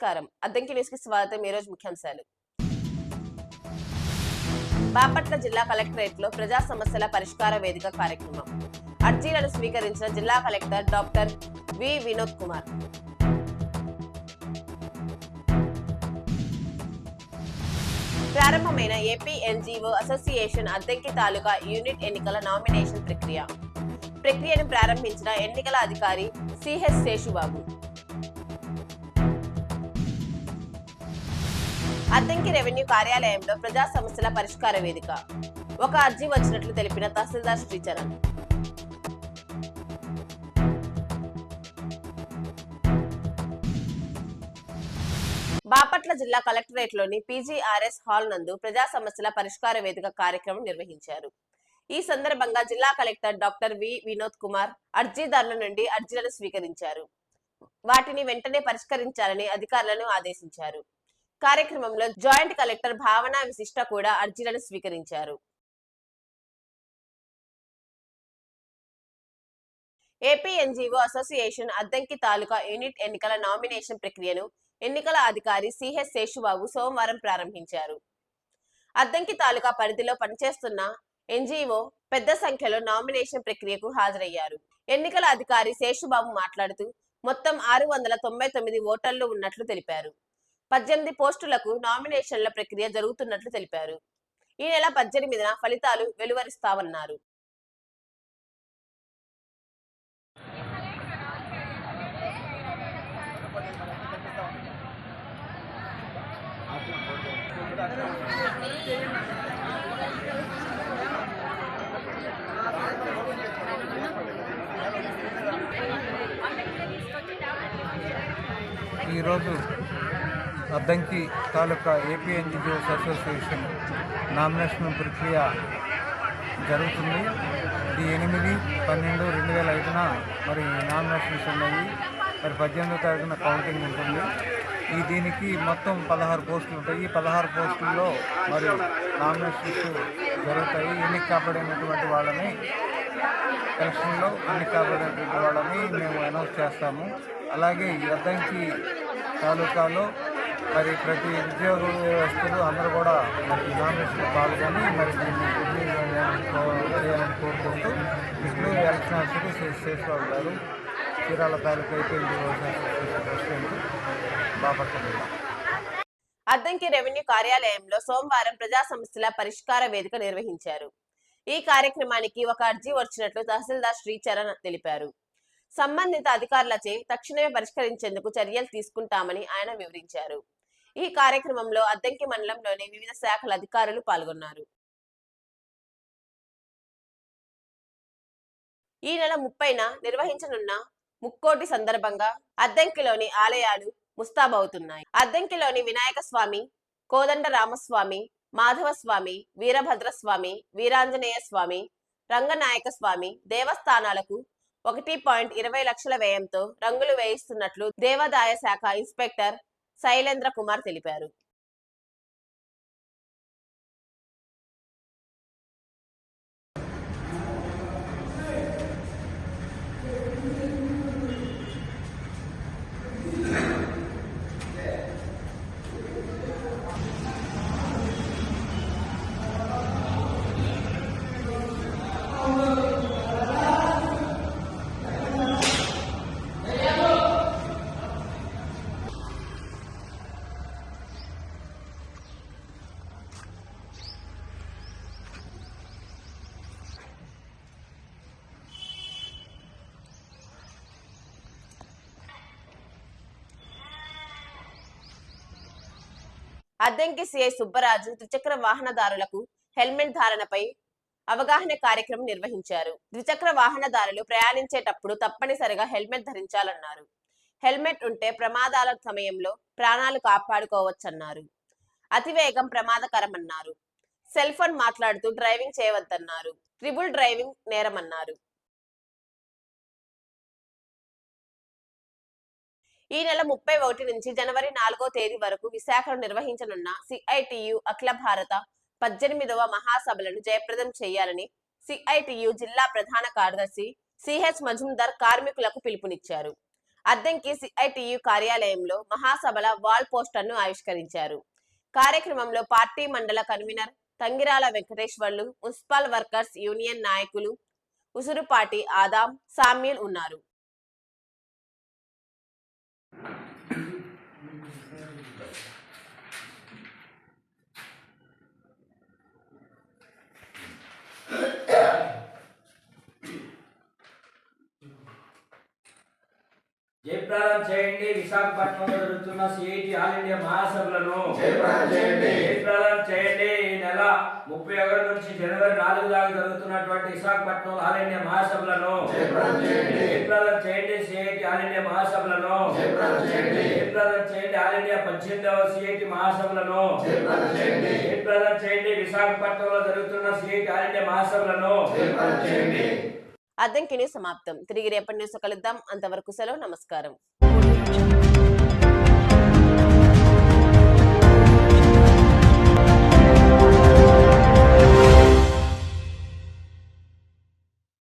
నమస్కారం. అద్దంకి న్యూస్ కి స్వాగతం. ఈ రోజు ముఖ్యాంశాలు. బాపట్ల జిల్లా కలెక్టరేట్ లో ప్రజా సమస్యల పరిష్కార వేదిక కార్యక్రమం. అర్జీలను స్వీకరించిన జిల్లా collector doctor V Vinod Kumar. ప్రారంభమైన ఏపీ ఎన్జీఓ అసోసియేషన్ అద్దంకి తాలూకా యూనిట్ ఎన్నికల నామినేషన్ ప్రక్రియను ప్రారంభించిన ఎన్నికల అధికారి సిహెచ్ శేషుబాబు. అద్దంకి రెవెన్యూ కార్యాలయంలో ప్రజా సమస్యల పరిష్కార వేదిక. ఒక అర్జీ వచ్చినట్లు తెలిపిన తహసీల్దార్ శ్రీచరణ్. బాపట్ల జిల్లా కలెక్టరేట్ లోని పీజీఆర్ఎస్ హాల్ నందు ప్రజా సమస్యల పరిష్కార వేదిక కార్యక్రమం నిర్వహించారు. ఈ సందర్భంగా జిల్లా collector doctor V Vinod Kumar అర్జీదారుల నుండి అర్జీలను స్వీకరించారు. వాటిని వెంటనే పరిష్కరించాలని అధికారులను ఆదేశించారు. కార్యక్రమంలో జాయింట్ కలెక్టర్ భావన విశిష్ట కూడా అర్జీలను స్వీకరించారు. ఏపీ ఎన్జీఓ అసోసియేషన్ అద్దంకి తాలూకా యూనిట్ ఎన్నికల నామినేషన్ ప్రక్రియను ఎన్నికల అధికారి సిహెచ్ శేషుబాబు సోమవారం ప్రారంభించారు. అద్దంకి తాలూకా పరిధిలో పనిచేస్తున్న ఎన్జీఓ పెద్ద సంఖ్యలో నామినేషన్ ప్రక్రియకు హాజరయ్యారు. ఎన్నికల అధికారి శేషుబాబు మాట్లాడుతూ మొత్తం 699 ఓటర్లు ఉన్నట్లు తెలిపారు. 18 పోస్టులకు నామినేషన్ల ప్రక్రియ జరుగుతున్నట్లు తెలిపారు. ఈ నెల 18న ఫలితాలు వెలువరిస్తామన్నారు. ఈరోజు అద్దంకి తాలూకా ఏపీ ఎన్జీఓస్ అసోసియేషన్ నామినేషన్ ప్రక్రియ జరుగుతుంది. ఇది 8/12/2005 మరి నామినేషన్స్ ఉన్నాయి. మరి 18వ తారీఖున కౌంటింగ్ ఉంటుంది. దీనికి మొత్తం 16 పోస్టులు ఉంటాయి. ఈ 16 పోస్టుల్లో మరి నామినేషన్స్ జరుగుతాయి. ఎన్నిక కాబడినటువంటి వాళ్ళని ఎలక్షన్లో ఎన్నిక కాబడినటువంటి వాళ్ళని మేము అనౌన్స్ చేస్తాము. అలాగే ఈ అద్దంకి తాలూకాలో మరి ప్రతి ఉద్యోగ వ్యవస్థలు అందరూ కూడా మరి నామినేషన్లో పాల్గొని మరి దీన్ని చేయాలని కోరుకుంటూ ఇప్పుడు ఎలక్షన్ ఆఫీసర్ శేషబాబు గారు, చీరాల తాలూకా ప్రెసిడెంట్, బాపట్ల జిల్లా. అద్దంకి రెవెన్యూ కార్యాలయంలో సోమవారం ప్రజా సమస్యల పరిష్కార వేదిక నిర్వహించారు. ఈ కార్యక్రమానికి ఒక అర్జీ వచ్చినట్లు తహసీల్దార్ శ్రీచరణ్ తెలిపారు. సంబంధిత అధికారులచే తక్షణమే పరిష్కరించేందుకు చర్యలు తీసుకుంటామని ఆయన వివరించారు. ఈ కార్యక్రమంలో అద్దంకి మండలంలోని వివిధ శాఖల అధికారులు పాల్గొన్నారు. ఈ నెల 30న నిర్వహించనున్న ముక్కోటి సందర్భంగా అద్దంకిలోని ఆలయాలు ముస్తాబవుతున్నాయి. అద్దంకిలోని వినాయక స్వామి, కోదండ రామస్వామి, మాధవ స్వామి, వీరభద్రస్వామి, వీరాంజనేయ స్వామి, రంగనాయక స్వామి దేవస్థానాలకు 1.20 లక్షల వ్యయంతో రంగులు వేయిస్తున్నట్లు దేవాదాయ శాఖ ఇన్స్పెక్టర్ శైలేంద్ర కుమార్ తెలిపారు. అద్దంకి సిఐ సుబ్బరాజు ద్విచక్ర వాహనదారులకు హెల్మెట్ ధారణపై అవగాహన కార్యక్రమం నిర్వహించారు. ద్విచక్ర వాహనదారులు ప్రయాణించేటప్పుడు తప్పనిసరిగా హెల్మెట్ ధరించాలన్నారు. హెల్మెట్ ఉంటే ప్రమాదాల సమయంలో ప్రాణాలు కాపాడుకోవచ్చన్నారు. అతివేగం ప్రమాదకరమన్నారు. సెల్ ఫోన్ మాట్లాడుతూ డ్రైవింగ్ చేయవద్దన్నారు. ట్రిబుల్ డ్రైవింగ్ నేరమన్నారు. ఈ నెల 31 నుంచి జనవరి 4వ తేదీ వరకు విశాఖలో నిర్వహించనున్న సిఐటియు అఖిల భారత 18వ మహాసభలను జయప్రదం చేయాలని సిఐటియు జిల్లా ప్రధాన కార్యదర్శి సిహెచ్ మజుందార్ కార్మికులకు పిలుపునిచ్చారు. అద్దంకి సిఐటియు కార్యాలయంలో మహాసభల వాల్ పోస్టర్ను ఆవిష్కరించారు. కార్యక్రమంలో పార్టీ మండల convener Tangirala Venkateswarlu, municipal workers union నాయకులు ఉసురుపాటి ఆదాం, సామ్యూల్ ఉన్నారు. జయప్రదం చేయండి. విశాఖపట్నంలో జరుగుతున్న సిఐటి ఆల్ ఇండియా మహాసభలను జయప్రదం చేయండి. ఈ నెల 31 నుంచి జనవరి 4 దాకా జరుగుతున్నటువంటి విశాఖపట్నం ఆల్ ఇండియా మహాసభలను జయప్రదం చేయండి. సిఐటి ఆల్ ఇండియా మహాసభలను జయప్రదం చేయండి. ఆల్ ఇండియా 18వ సిఐటి మహాసభలను జయప్రదం చేయండి. విశాఖపట్నంలో జరుగుతున్న సిఐటి ఆల్ ఇండియా మహాసభలను జయప్రదం చేయండి. అద్దంకి న్యూస్ సమాప్తం. తిరిగి రేపటి న్యూస్ కలుద్దాం. అంతవరకు సెలవు. నమస్కారం.